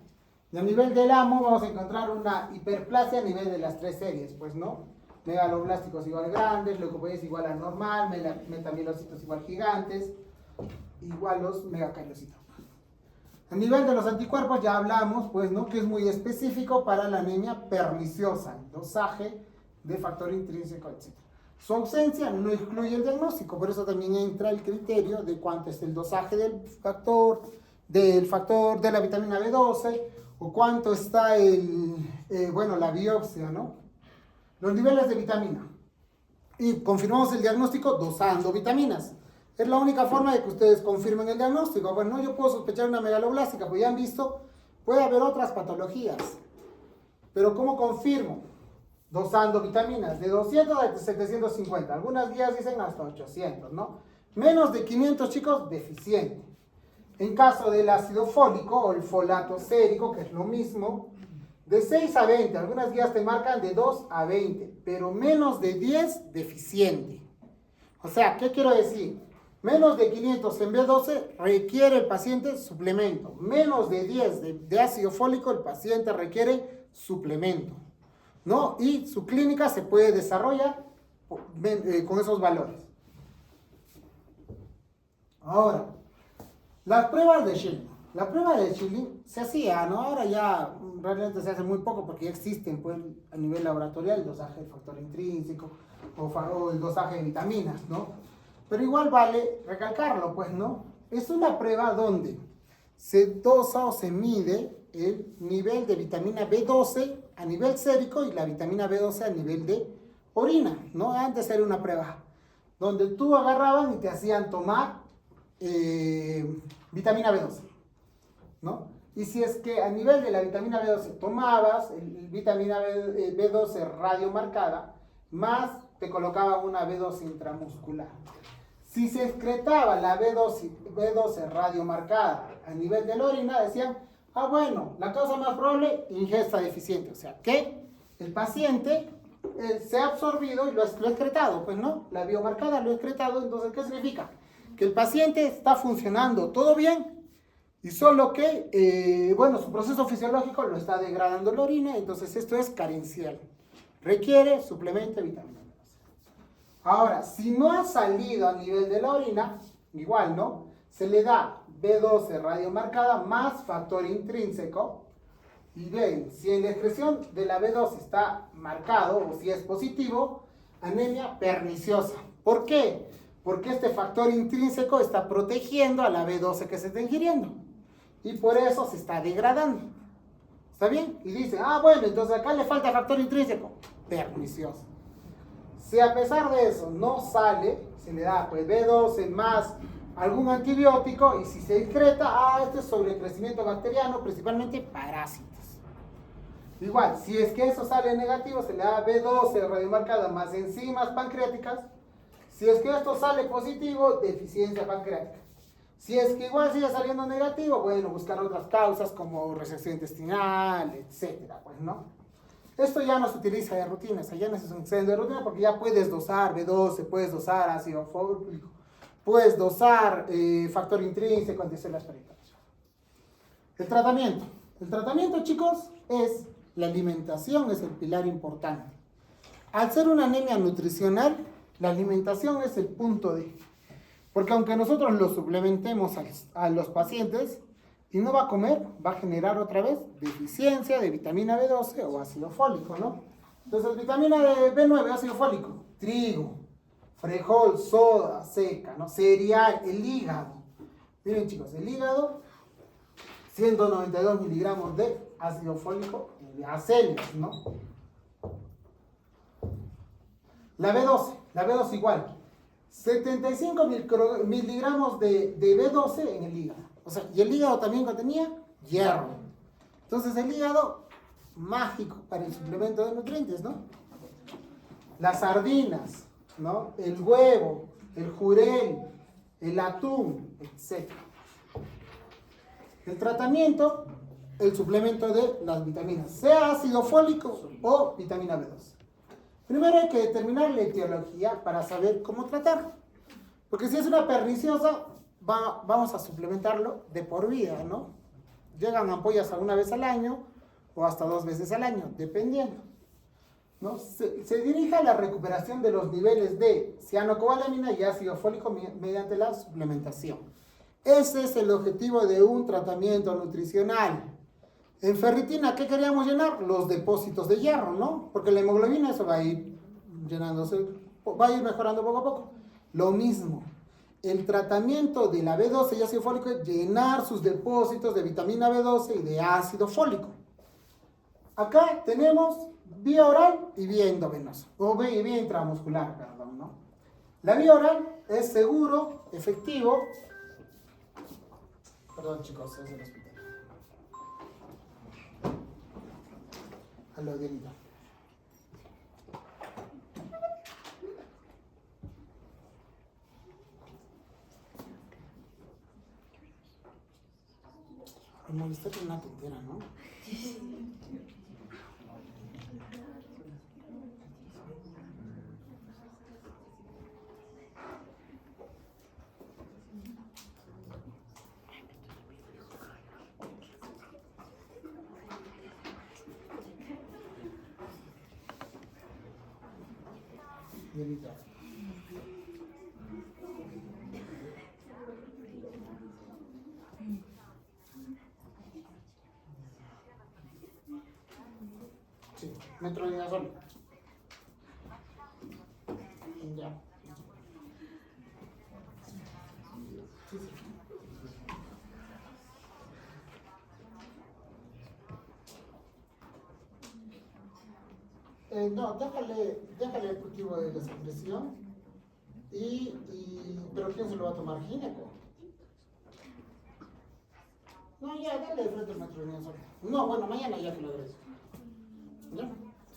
Y a nivel del amo vamos a encontrar una hiperplasia a nivel de las 3 series, pues, ¿no? Megaloblásticos igual grandes, leucopenias igual a normal, metamielocitos igual gigantes, igual los megacariocitos. A nivel de los anticuerpos ya hablamos, pues, ¿no? Que es muy específico para la anemia perniciosa, dosaje de factor intrínseco, etc. Su ausencia no excluye el diagnóstico, por eso también entra el criterio de cuánto es el dosaje del factor de la vitamina B12, o cuánto está la biopsia, ¿no? Los niveles de vitamina. Y confirmamos el diagnóstico dosando vitaminas. Es la única forma de que ustedes confirmen el diagnóstico. Bueno, yo puedo sospechar una megaloblástica, pues ya han visto, puede haber otras patologías. Pero ¿cómo confirmo? Dosando vitaminas, de 200 a 750. Algunas guías dicen hasta 800, ¿no? Menos de 500, chicos, deficiente. En caso del ácido fólico o el folato sérico, que es lo mismo, de 6 a 20. Algunas guías te marcan de 2 a 20, pero menos de 10, deficiente. O sea, ¿qué quiero decir? Menos de 500 en B12 requiere el paciente suplemento. Menos de 10 de ácido fólico el paciente requiere suplemento, ¿no? Y su clínica se puede desarrollar con esos valores. Ahora, las pruebas de Schilling. La prueba de Schilling se hacía, ¿no? Ahora ya realmente se hace muy poco porque ya existen, pues, a nivel laboratorial el dosaje de factor intrínseco o el dosaje de vitaminas, ¿no? Pero igual vale recalcarlo, pues, ¿no? Es una prueba donde se dosa o se mide el nivel de vitamina B12 a nivel sérico y la vitamina B12 a nivel de orina, ¿no? Antes era una prueba donde tú agarraban y te hacían tomar vitamina B12, ¿no? Y si es que a nivel de la vitamina B12 tomabas vitamina B12 radiomarcada, más te colocaban una B12 intramuscular. Si se excretaba la B12 radiomarcada a nivel de la orina, decían, bueno, la causa más probable, ingesta deficiente. O sea, que el paciente se ha absorbido y lo ha excretado, pues no, la biomarcada lo ha excretado. Entonces, ¿qué significa? Que el paciente está funcionando todo bien y solo que, su proceso fisiológico lo está degradando la orina. Entonces, esto es carencial. Requiere suplemento de vitamina. Ahora, si no ha salido a nivel de la orina, igual, ¿no? Se le da B12 radiomarcada más factor intrínseco. Y bien, si en la excreción de la B12 está marcado o si es positivo, anemia perniciosa. ¿Por qué? Porque este factor intrínseco está protegiendo a la B12 que se está ingiriendo. Y por eso se está degradando. ¿Está bien? Y dice, entonces acá le falta factor intrínseco. Pernicioso. Si a pesar de eso no sale, se le da pues B12 más algún antibiótico y si se excreta, este es sobrecrecimiento bacteriano, principalmente parásitos. Igual, si es que eso sale negativo, se le da B12 radiomarcada más enzimas pancreáticas. Si es que esto sale positivo, deficiencia pancreática. Si es que igual sigue saliendo negativo, bueno, buscar otras causas como resección intestinal, etcétera, pues, ¿no? Esto ya no se utiliza de rutina, o sea, ya no es un examen de rutina porque ya puedes dosar B12, puedes dosar ácido fólico, puedes dosar factor intrínseco, anticélulas periféricas. El tratamiento. El tratamiento, chicos, es la alimentación, es el pilar importante. Al ser una anemia nutricional, la alimentación es el punto D. Porque aunque nosotros lo suplementemos a los pacientes y no va a comer, va a generar otra vez deficiencia de vitamina B12 o ácido fólico, ¿no? Entonces, vitamina B9, ácido fólico, trigo, frijol, soda seca, ¿no? Cereal, el hígado. Miren, chicos, el hígado, 192 miligramos de ácido fólico de acelios, ¿no? La B12 igual. 75 miligramos de B12 en el hígado. O sea, y el hígado también contenía hierro. Entonces el hígado, mágico para el suplemento de nutrientes, ¿no? Las sardinas, ¿no? El huevo, el jurel, el atún, etc. El tratamiento, el suplemento de las vitaminas, sea ácido fólico o vitamina B12. Primero hay que determinar la etiología para saber cómo tratarlo. Porque si es una perniciosa, vamos a suplementarlo de por vida, ¿no? Llegan ampollas a una vez al año o hasta 2 veces al año, dependiendo, ¿no? Se dirige a la recuperación de los niveles de cianocobalamina y ácido fólico mediante la suplementación. Ese es el objetivo de un tratamiento nutricional. En ferritina, ¿qué queríamos llenar? Los depósitos de hierro, ¿no? Porque la hemoglobina, eso va a ir llenándose, va a ir mejorando poco a poco. Lo mismo, el tratamiento de la B12 y ácido fólico es llenar sus depósitos de vitamina B12 y de ácido fólico. Acá tenemos vía oral y vía endovenosa, o vía intramuscular, perdón, ¿no? La vía oral es seguro, efectivo. Perdón, chicos, es el hospital. A lo de vida. El molestar es una tontera, ¿no? Bienita. Sí, metronidazol. Ya. Sí, sí. No, déjale el cultivo de la secreción pero ¿quién se lo va a tomar? Gineco. No, ya, dale de frente el metronidazol. No, bueno, mañana ya te lo agradezco. ¿Ya?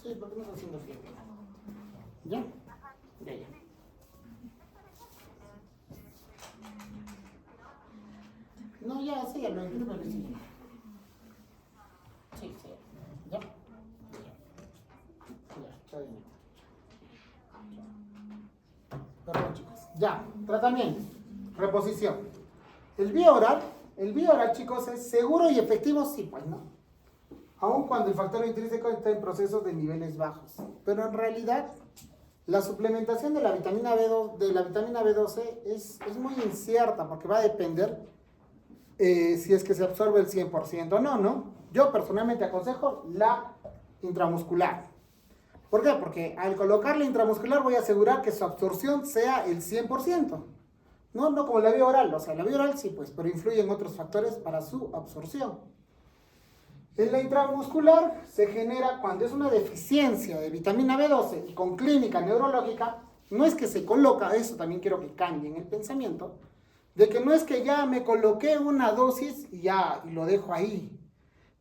Sí, porque no está haciendo fiebre. ¿Ya? Ya. No, ya, sí, ya lo imprime, sí. Sí, sí. ¿Ya? Perdón, chicos. Ya, tratamiento, reposición. El vía oral, chicos, es seguro y efectivo, sí, pues, ¿no? Aun cuando el factor intrínseco está en procesos de niveles bajos. Pero en realidad, la suplementación de la vitamina B12 es muy incierta porque va a depender si es que se absorbe el 100% o no, ¿no? Yo personalmente aconsejo la intramuscular. ¿Por qué? Porque al colocarla intramuscular voy a asegurar que su absorción sea el 100%. No como la vía oral. O sea, la vía oral sí, pues, pero influyen otros factores para su absorción. En la intramuscular se genera cuando es una deficiencia de vitamina B12 y con clínica neurológica, no es que se coloca, eso también quiero que cambien el pensamiento, de que no es que ya me coloqué una dosis y lo dejo ahí.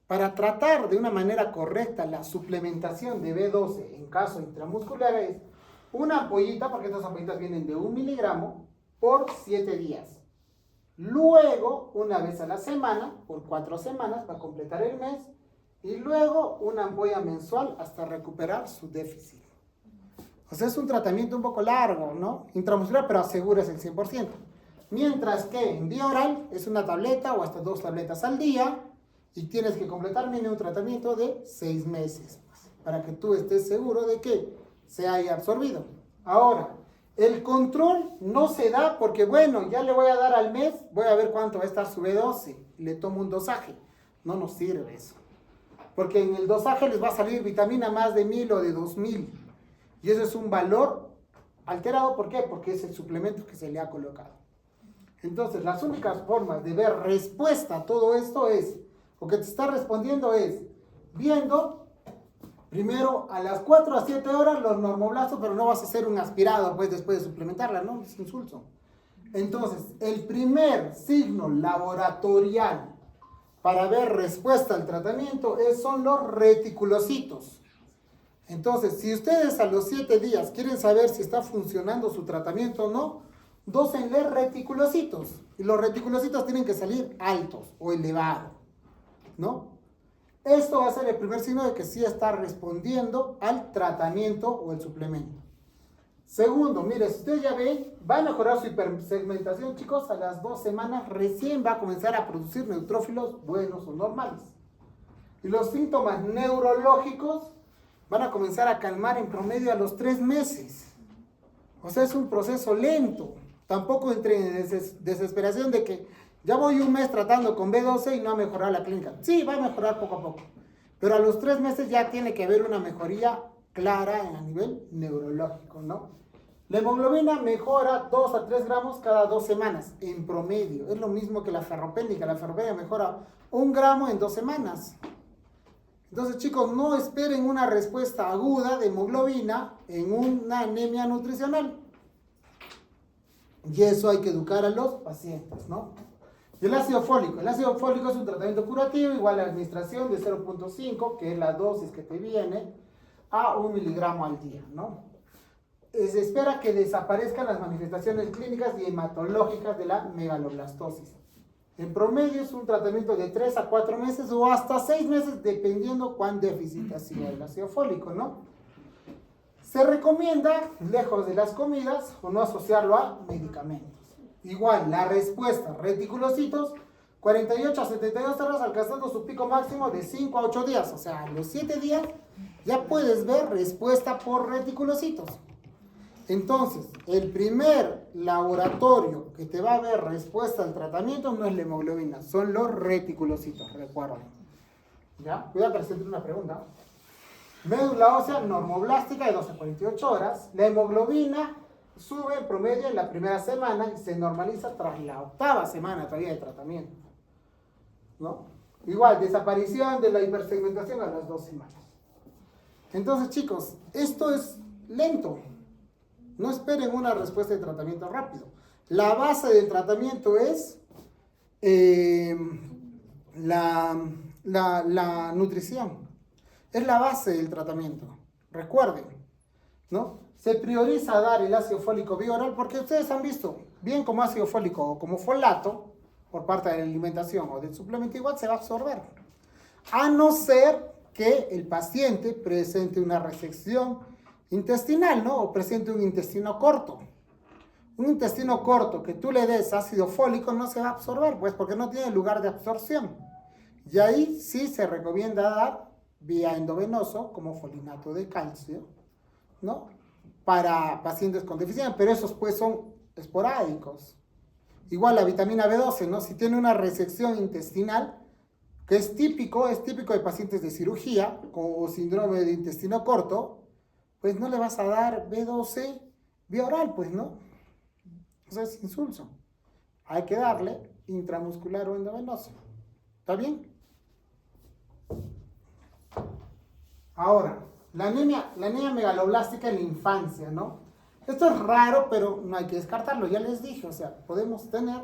para tratar de una manera correcta la suplementación de B12 en caso intramuscular es una ampollita, porque estas ampollitas vienen de 1 miligramo por 7 días. Luego, una vez a la semana, por 4 semanas, va a completar el mes. Y luego, una ampolla mensual hasta recuperar su déficit. O sea, es un tratamiento un poco largo, ¿no? Intramuscular, pero aseguras el 100%. Mientras que en vía oral es una tableta o hasta 2 tabletas al día. Y tienes que completar mínimo un tratamiento de 6 meses. Para que tú estés seguro de que se haya absorbido. Ahora, el control no se da porque, bueno, ya le voy a dar al mes, voy a ver cuánto va a estar su B12, y le tomo un dosaje. No nos sirve eso. Porque en el dosaje les va a salir vitamina más de 1000 o de 2000. Y eso es un valor alterado. ¿Por qué? Porque es el suplemento que se le ha colocado. Entonces, las únicas formas de ver respuesta a todo esto es, lo que te está respondiendo es, viendo primero a las 4 a 7 horas los normoblastos, pero no vas a hacer un aspirado pues después de suplementarla, ¿no? Es insulso. Entonces, el primer signo laboratorial para ver respuesta al tratamiento son los reticulocitos. Entonces, si ustedes a los 7 días quieren saber si está funcionando su tratamiento o no, dósenle reticulocitos. Y los reticulocitos tienen que salir altos o elevados, ¿no? Esto va a ser el primer signo de que sí está respondiendo al tratamiento o el suplemento. Segundo, mire, si ustedes ya ven, va a mejorar su hipersegmentación, chicos, a las 2 semanas recién va a comenzar a producir neutrófilos buenos o normales. Y los síntomas neurológicos van a comenzar a calmar en promedio a los 3 meses. O sea, es un proceso lento. Tampoco entre en desesperación de que ya voy un mes tratando con B12 y no ha mejorado la clínica. Sí, va a mejorar poco a poco. Pero a los 3 meses ya tiene que haber una mejoría clara a nivel neurológico, ¿no? La hemoglobina mejora 2 a 3 gramos cada 2 semanas, en promedio. Es lo mismo que la ferropénica. La ferropénica mejora 1 gramo en 2 semanas. Entonces, chicos, no esperen una respuesta aguda de hemoglobina en una anemia nutricional. Y eso hay que educar a los pacientes, ¿no? Y el ácido fólico. El ácido fólico es un tratamiento curativo, igual a la administración de 0.5, que es la dosis que te viene, a 1 miligramo al día, ¿no? Se espera que desaparezcan las manifestaciones clínicas y hematológicas de la megaloblastosis. En promedio es un tratamiento de 3 a 4 meses o hasta 6 meses, dependiendo cuán déficit ha sido el ácido fólico, ¿no? Se recomienda, lejos de las comidas, o no asociarlo a medicamentos. Igual, la respuesta, reticulocitos, 48 a 72 horas, alcanzando su pico máximo de 5 a 8 días. O sea, a los 7 días ya puedes ver respuesta por reticulocitos. Entonces, el primer laboratorio que te va a ver respuesta al tratamiento no es la hemoglobina, son los reticulocitos, recuerden. ¿Ya? Voy a hacerte una pregunta. Médula ósea normoblástica de 12 a 48 horas. La hemoglobina sube en promedio en la primera semana y se normaliza tras la 8ª semana todavía de tratamiento, ¿no? Igual, desaparición de la hipersegmentación a las 2 semanas. Entonces, chicos, esto es lento. No esperen una respuesta de tratamiento rápido. La base del tratamiento es la nutrición. Es la base del tratamiento. Recuerden, ¿no? Se prioriza dar el ácido fólico vía oral porque ustedes han visto, bien como ácido fólico o como folato, por parte de la alimentación o del suplemento, igual se va a absorber. A no ser que el paciente presente una resección intestinal, ¿no? O presente un intestino corto. Un intestino corto que tú le des ácido fólico no se va a absorber, pues porque no tiene lugar de absorción. Y ahí sí se recomienda dar vía endovenoso como folinato de calcio, ¿no? Para pacientes con deficiencia, pero esos pues son esporádicos. Igual la vitamina B12, ¿no? Si tiene una resección intestinal, que es típico de pacientes de cirugía o síndrome de intestino corto, pues no le vas a dar B12 vía oral, pues, ¿no? O sea, es insulso. Hay que darle intramuscular o endovenoso. ¿Está bien? Ahora, la anemia megaloblástica en la infancia, ¿no? Esto es raro, pero no hay que descartarlo. Ya les dije, o sea, podemos tener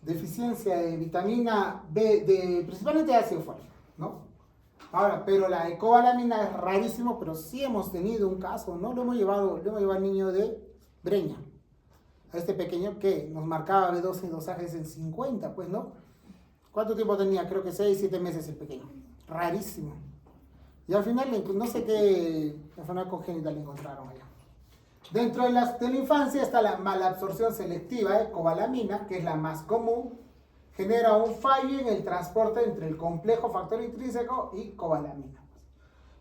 deficiencia de vitamina B, principalmente de ácido fólico, ¿no? Ahora, pero la cobalamina es rarísimo, pero sí hemos tenido un caso, ¿no? Lo hemos llevado al niño de Breña, a este pequeño que nos marcaba B12 dosajes en 50, pues, ¿no? ¿Cuánto tiempo tenía? Creo que 6, 7 meses el pequeño. Rarísimo. Y al final, no sé qué enfermedad congénita le encontraron allá. Dentro de la infancia está la malabsorción selectiva de cobalamina, que es la más común. Genera un fallo en el transporte entre el complejo factor intrínseco y cobalamina.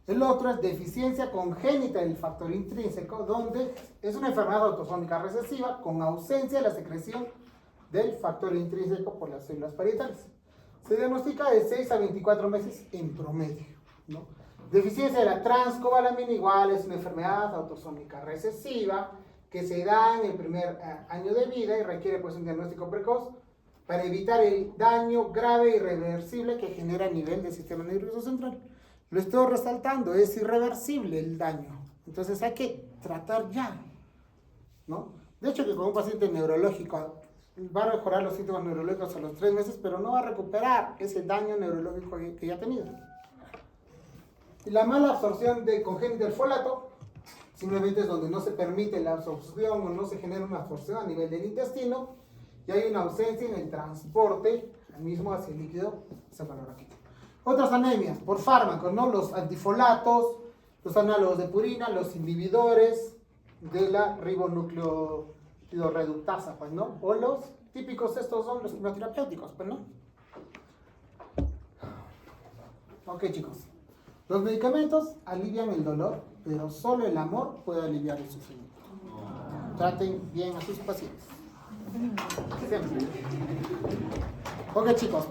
El otro es deficiencia congénita del factor intrínseco, donde es una enfermedad autosómica recesiva con ausencia de la secreción del factor intrínseco por las células parietales. Se diagnostica de 6 a 24 meses en promedio, ¿no? Deficiencia de la transcobalamina igual es una enfermedad autosómica recesiva que se da en el primer año de vida y requiere pues un diagnóstico precoz para evitar el daño grave e irreversible que genera a nivel del sistema nervioso central. Lo estoy resaltando, es irreversible el daño. Entonces hay que tratar ya, ¿no? De hecho que con un paciente neurológico va a mejorar los síntomas neurológicos a los 3 meses, pero no va a recuperar ese daño neurológico que ya ha tenido. Y la mala absorción de congénita del folato simplemente es donde no se permite la absorción o no se genera una absorción a nivel del intestino y hay una ausencia en el transporte mismo hacia el líquido cefalorraquídeo. Otras anemias por fármacos, ¿no? Los antifolatos, los análogos de purina, los inhibidores de la ribonucleotidoreductasa, pues, ¿no? O los típicos, estos son los quimioterapéuticos, pues, ¿no? Ok, chicos. Los medicamentos alivian el dolor, pero solo el amor puede aliviar el sufrimiento. Traten bien a sus pacientes. Siempre. Ok, chicos.